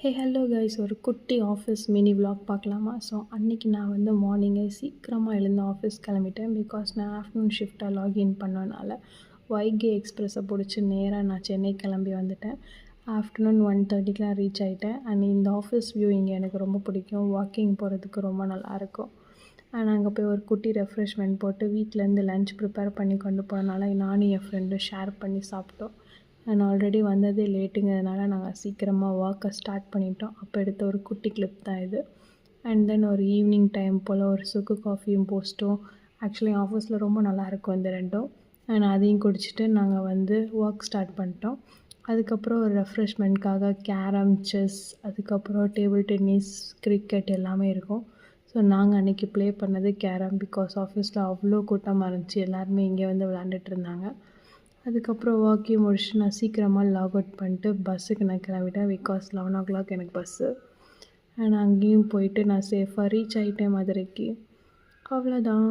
Hey hello guys, ஒரு குட்டி office mini vlog பார்க்கலாமா? ஸோ அன்றைக்கி நான் வந்து மார்னிங்கே சீக்கிரமாக எழுந்து ஆஃபீஸ் கிளம்பிட்டேன். பிகாஸ் நான் ஆஃப்டர்நூன் ஷிஃப்டாக லாகின் பண்ணனால வைகே எக்ஸ்பிரஸை பிடிச்சி நேராக நான் சென்னை கிளம்பி வந்துட்டேன். ஆஃப்டர்நூன் 1:30க்கெலாம் ரீச் ஆகிட்டேன். அண்ட் இந்த ஆஃபீஸ் வியூ இங்கே எனக்கு ரொம்ப பிடிக்கும். வாக்கிங் போகிறதுக்கு ரொம்ப நல்லாயிருக்கும். அண்ட் அங்கே போய் ஒரு குட்டி ரெஃப்ரெஷ்மெண்ட் போட்டு வீட்டிலேருந்து லன்ச் ப்ரிப்பேர் பண்ணி கொண்டு போனனால நானும் என் ஃப்ரெண்டும் ஷேர் பண்ணி சாப்பிட்டோம். அண்ட் ஆல்ரெடி வந்ததே லேட்டுங்கிறதுனால நாங்கள் சீக்கிரமாக வாக்கை ஸ்டார்ட் பண்ணிட்டோம். அப்போ எடுத்த ஒரு குட்டி கிளிப் தான் இது. அண்ட் தென் ஒரு ஈவினிங் டைம் போல் ஒரு சுக்கு காஃபியும் போஸ்ட்டும். ஆக்சுவலி ஆஃபீஸில் ரொம்ப நல்லாயிருக்கும் இந்த ரெண்டும். அண்ட் அதையும் குடிச்சிட்டு நாங்கள் வந்து ஒர்க் ஸ்டார்ட் பண்ணிட்டோம். அதுக்கப்புறம் ஒரு ரெஃப்ரெஷ்மெண்ட்காக கேரம், செஸ், அதுக்கப்புறம் டேபிள் டென்னிஸ், கிரிக்கெட் எல்லாமே இருக்கும். ஸோ நாங்கள் அன்றைக்கி ப்ளே பண்ணது கேரம். பிகாஸ் ஆஃபீஸில் அவ்வளோ கூட்டமாக இருந்துச்சு, எல்லாருமே இங்கே வந்து விளாண்டுட்டு இருந்தாங்க. அதுக்கப்புறம் ஒர்க்கையும் முடிச்சுட்டு நான் சீக்கிரமாக லாக் அவுட் பண்ணிட்டு பஸ்ஸுக்கு நான் கிளம்பிட்டேன். பிகாஸ் 11 o'clock எனக்கு பஸ்ஸு. அண்ட் அங்கேயும் போயிட்டு நான் சேஃபாக ரீச் ஆகிட்டேன் மதுரைக்கு. அவ்வளோதான்.